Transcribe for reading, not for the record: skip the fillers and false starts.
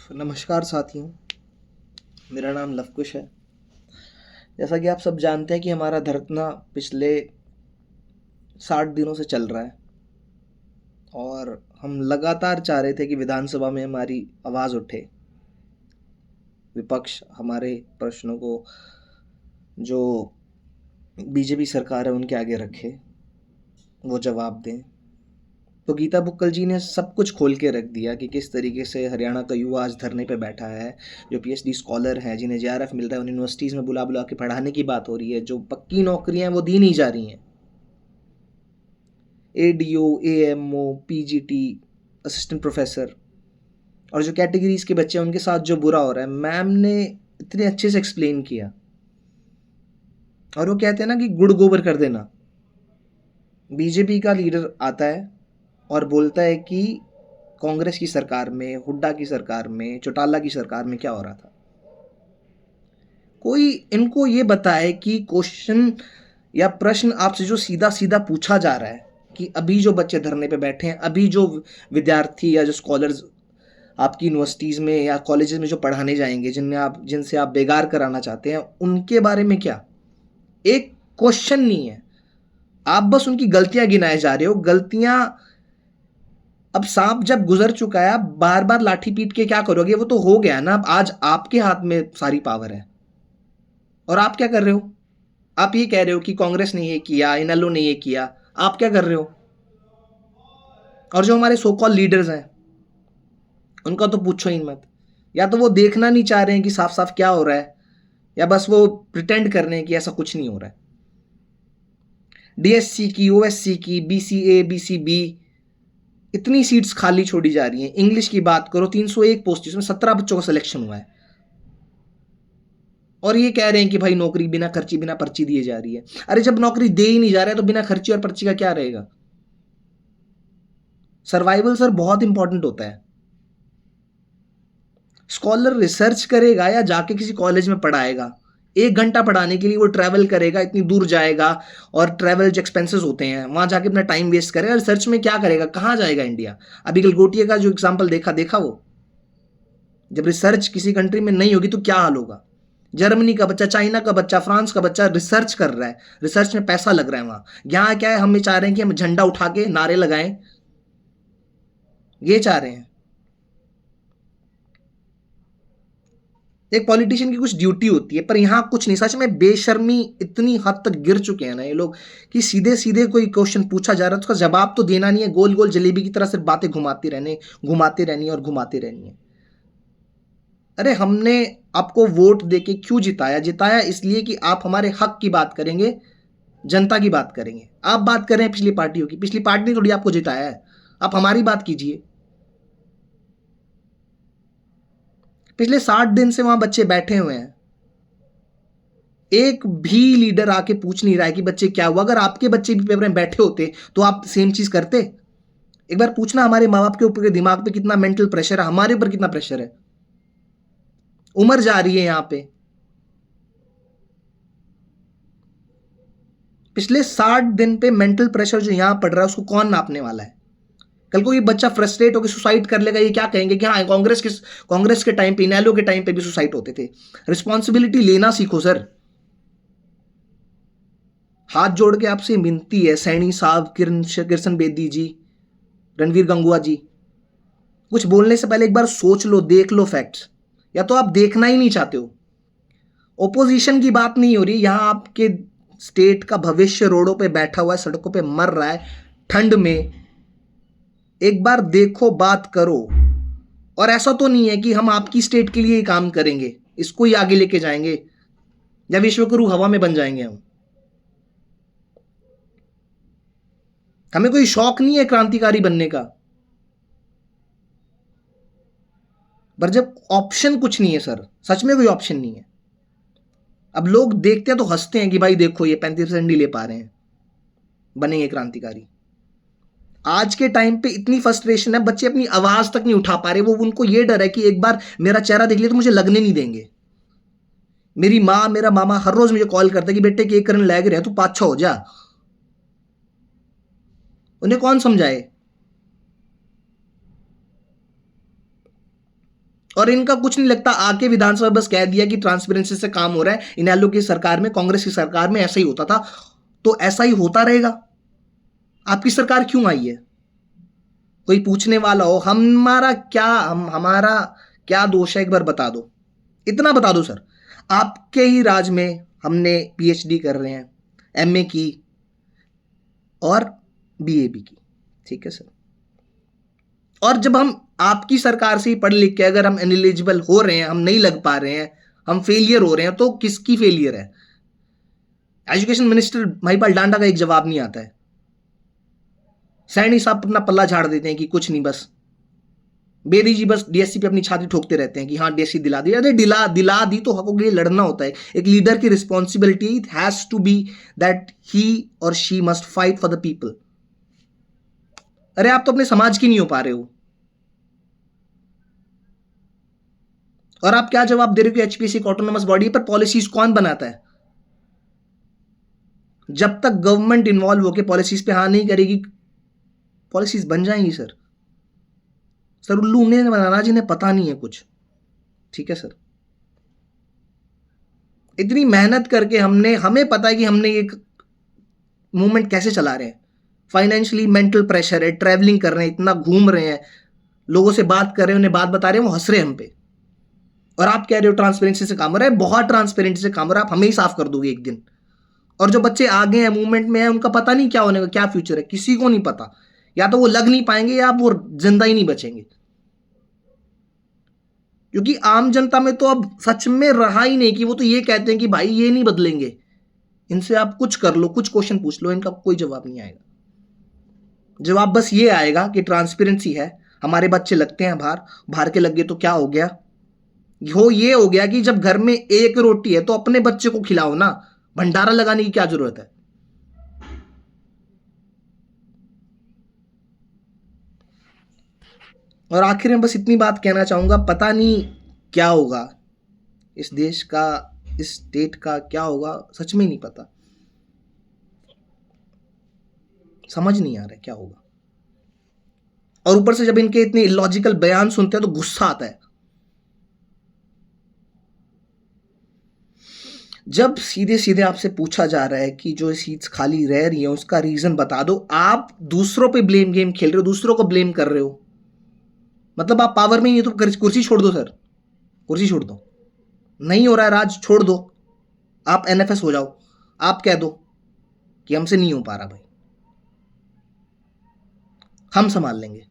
नमस्कार साथियों, मेरा नाम लवकुश है। जैसा कि आप सब जानते हैं कि हमारा धरना पिछले 60 दिनों से चल रहा है और हम लगातार चाह रहे थे कि विधानसभा में हमारी आवाज़ उठे, विपक्ष हमारे प्रश्नों को जो बीजेपी सरकार है उनके आगे रखे, वो जवाब दें। तो गीता बुक्कल जी ने सब कुछ खोल के रख दिया कि किस तरीके से हरियाणा का युवा आज धरने पे बैठा है, जो पीएचडी स्कॉलर हैं, जिन्हें जेआरएफ मिल रहा है, उन यूनिवर्सिटीज़ में बुला बुला के पढ़ाने की बात हो रही है, जो पक्की नौकरियां हैं वो दी नहीं जा रही हैं। ADO, AMO, PGT, assistant professor, और जो कैटेगरीज के बच्चे हैं उनके साथ जो बुरा हो रहा है, मैम ने इतने अच्छे से एक्सप्लेन किया। और वो कहते हैं ना कि गुड़ गोबर कर देना। बीजेपी का लीडर आता है और बोलता है कि कांग्रेस की सरकार में, हुड्डा की सरकार में, चौटाला की सरकार में क्या हो रहा था। कोई इनको ये बताए कि क्वेश्चन या प्रश्न आपसे जो सीधा सीधा पूछा जा रहा है कि अभी जो बच्चे धरने पे बैठे हैं, अभी जो विद्यार्थी या जो स्कॉलर्स आपकी यूनिवर्सिटीज़ में या कॉलेजेस में जो पढ़ाने जाएंगे, जिनसे आप बेगार कराना चाहते हैं, उनके बारे में क्या एक क्वेश्चन नहीं है। आप बस उनकी गलतियां गिनाए जा रहे हो। गलतियां, अब सांप जब गुजर चुका है, आप बार बार लाठी पीट के क्या करोगे? वो तो हो गया ना। अब आज आपके हाथ में सारी पावर है और आप क्या कर रहे हो? आप ये कह रहे हो कि कांग्रेस ने ये किया, इनेलो ने ये किया। आप क्या कर रहे हो? और जो हमारे सो कॉल लीडर्स हैं उनका तो पूछो ही मत। या तो वो देखना नहीं चाह रहे हैं कि साफ साफ क्या हो रहा है, या बस वो प्रिटेंड कर रहे हैं कि ऐसा कुछ नहीं हो रहा है। डीएससी की, ओएससी की, बीसीए, बीसीबी, इतनी सीट्स खाली छोड़ी जा रही हैं। इंग्लिश की बात करो, 301 पोस्ट, इसमें 17 बच्चों का सिलेक्शन हुआ है और ये कह रहे हैं कि भाई नौकरी बिना खर्ची, बिना पर्ची दिए जा रही है। अरे जब नौकरी दे ही नहीं जा रहा है तो बिना खर्ची और पर्ची का क्या रहेगा? सर्वाइवल सर बहुत इंपॉर्टेंट होता है। स्कॉलर रिसर्च करेगा या जाके किसी कॉलेज में पढ़ाएगा? 1 घंटा पढ़ाने के लिए वो ट्रैवल करेगा, इतनी दूर जाएगा, और ट्रैवल जो एक्सपेंसेस होते हैं वहां जाके अपना टाइम वेस्ट करेगा। रिसर्च में क्या करेगा? कहाँ जाएगा इंडिया? अभी गलगोटिया का जो एग्जाम्पल देखा वो, जब रिसर्च किसी कंट्री में नहीं होगी तो क्या हाल होगा? जर्मनी का बच्चा, चाइना का बच्चा, फ्रांस का बच्चा रिसर्च कर रहा है, रिसर्च में पैसा लग रहा है वहां। यहाँ क्या है, हम ये चाह रहे हैं कि हम झंडा उठा के नारे लगाएं, ये चाह रहे हैं। एक पॉलिटिशियन की कुछ ड्यूटी होती है, पर यहां कुछ नहीं। सच में बेशर्मी इतनी हद तक गिर चुके हैं ना ये लोग कि सीधे सीधे कोई क्वेश्चन पूछा जा रहा है तो उसका जवाब तो देना नहीं है। गोल गोल जलेबी की तरह सिर्फ बातें घुमाते रहनी और घुमाते रहनी है। अरे हमने आपको वोट देके क्यों जिताया? जिताया इसलिए कि आप हमारे हक की बात करेंगे, जनता की बात करेंगे। आप बात कर रहे हैं पिछली पार्टियों की। पिछली पार्टी ने थोड़ी आपको जिताया है। आप हमारी बात कीजिए। पिछले 60 दिन से वहां बच्चे बैठे हुए हैं, एक भी लीडर आके पूछ नहीं रहा है कि बच्चे क्या हुआ। अगर आपके बच्चे भी पेपर में बैठे होते तो आप सेम चीज करते? एक बार पूछना हमारे माँ बाप के ऊपर, के दिमाग पे कितना मेंटल प्रेशर है, हमारे ऊपर कितना प्रेशर है। उम्र जा रही है यहां पे। पिछले 60 दिन पे मेंटल प्रेशर जो यहां पड़ रहा है उसको कौन नापने वाला है? कल को ये बच्चा फ्रस्ट्रेट होकर सुसाइड कर लेगा, ये क्या कहेंगे कि हाँ, कांग्रेस के टाइम पे, इनेलो के टाइम पे भी सुसाइड होते थे। रिस्पॉन्सिबिलिटी लेना सीखो सर। हाथ जोड़ के आपसे विनती है, सैनी साहब, किशन बेदी जी, रणवीर गंगुआ जी, कुछ बोलने से पहले एक बार सोच लो, देख लो फैक्ट्स। या तो आप देखना ही नहीं चाहते हो। ओपोजिशन की बात नहीं हो रही यहां। आपके स्टेट का भविष्य रोडों पे बैठा हुआ है, सड़कों पे मर रहा है ठंड में। एक बार देखो, बात करो। और ऐसा तो नहीं है कि हम आपकी स्टेट के लिए ही काम करेंगे, इसको ही आगे लेके जाएंगे, या विश्वगुरु हवा में बन जाएंगे हम। हमें कोई शौक नहीं है क्रांतिकारी बनने का, पर जब ऑप्शन कुछ नहीं है सर, सच में कोई ऑप्शन नहीं है। अब लोग देखते हैं तो हंसते हैं कि भाई देखो ये 35% नहीं ले पा रहे हैं, बनेंगे क्रांतिकारी। आज के टाइम पे इतनी फ्रस्ट्रेशन है, बच्चे अपनी आवाज तक नहीं उठा पा रहे। वो, उनको ये डर है कि एक बार मेरा चेहरा देख लिया तो मुझे लगने नहीं देंगे। मेरी माँ, मेरा मामा हर रोज मुझे कॉल करता है कि बेटे केक करने लग रहे हैं, तू 5-6 हो जा। उन्हें कौन समझाए? और इनका कुछ नहीं लगता, आके विधानसभा बस कह दिया कि ट्रांसपेरेंसी से काम हो रहा है। इनेलो की सरकार में, कांग्रेस की सरकार में ऐसा ही होता था, तो ऐसा ही होता रहेगा। आपकी सरकार क्यों आई है? कोई पूछने वाला हो, हमारा क्या दोष है, एक बार बता दो, इतना बता दो सर। आपके ही राज में हमने पीएचडी कर रहे हैं, एमए की और बीए भी की, ठीक है सर। और जब हम आपकी सरकार से ही पढ़ लिख के अगर हम इनएलिजिबल हो रहे हैं, हम नहीं लग पा रहे हैं, हम फेलियर हो रहे हैं, तो किसकी फेलियर है? एजुकेशन मिनिस्टर महिपाल डांडा का एक जवाब नहीं आता है। सैनी साहब अपना पल्ला झाड़ देते हैं कि कुछ नहीं, बस बेदी जी बस डीएससी पे अपनी छाती ठोकते रहते हैं कि हाँ डीएससी दिला दी। अरे दिला दी तो हकों के लिए लड़ना होता है। एक लीडर की responsibility has to be that he और she must fight for the people. अरे आप तो अपने समाज की नहीं हो पा रहे हो, और आप क्या जवाब दे रहे हो कि एचपीसी ऑटोनोमस बॉडी पर पॉलिसीज कौन बनाता है? जब तक गवर्नमेंट इन्वॉल्व होकर पॉलिसीज पे हाँ नहीं करेगी, पॉलिसीज बन जाएंगी सर। सर उल्लू उन्हें बनाना जिन्हें पता नहीं है कुछ, ठीक है सर। इतनी मेहनत करके हमें पता है कि हमने एक मूवमेंट कैसे चला रहे हैं। फाइनेंशियली मेंटल प्रेशर है, ट्रैवलिंग कर रहे हैं, इतना घूम रहे हैं, लोगों से बात कर रहे हैं, उन्हें बात बता रहे हैं, वो हंस रहे हैं हम पे। और आप कह रहे हो ट्रांसपेरेंसी से काम हो रहा है। बहुत ट्रांसपेरेंसी से काम हो रहा है, आप हमें ही साफ कर दोगे एक दिन। और जो बच्चे आगे हैं, मूवमेंट में है, उनका पता नहीं क्या होने का, क्या फ्यूचर है, किसी को नहीं पता। या तो वो लग नहीं पाएंगे या वो जिंदा ही नहीं बचेंगे, क्योंकि आम जनता में तो अब सच में रहा ही नहीं कि वो तो ये कहते हैं कि भाई ये नहीं बदलेंगे, इनसे आप कुछ कर लो, कुछ क्वेश्चन पूछ लो, इनका कोई जवाब नहीं आएगा। जवाब बस ये आएगा कि ट्रांसपेरेंसी है, हमारे बच्चे लगते हैं बाहर, बाहर के लग गए तो क्या हो गया? ये हो गया कि जब घर में एक रोटी है तो अपने बच्चे को खिलाओ ना, भंडारा लगाने की क्या जरूरत है? और आखिर में बस इतनी बात कहना चाहूंगा, पता नहीं क्या होगा इस देश का, इस स्टेट का क्या होगा, सच में नहीं पता, समझ नहीं आ रहा है क्या होगा। और ऊपर से जब इनके इतने इलॉजिकल बयान सुनते हैं तो गुस्सा आता है। जब सीधे सीधे आपसे पूछा जा रहा है कि जो सीट्स खाली रह रही हैं उसका रीजन बता दो, आप दूसरों पे ब्लेम गेम खेल रहे हो, दूसरों को ब्लेम कर रहे हो। मतलब आप पावर में ही है तो कुर्सी छोड़ दो सर, कुर्सी छोड़ दो। नहीं हो रहा है राज, छोड़ दो, आप एनएफएस हो जाओ, आप कह दो कि हमसे नहीं हो पा रहा भाई, हम संभाल लेंगे।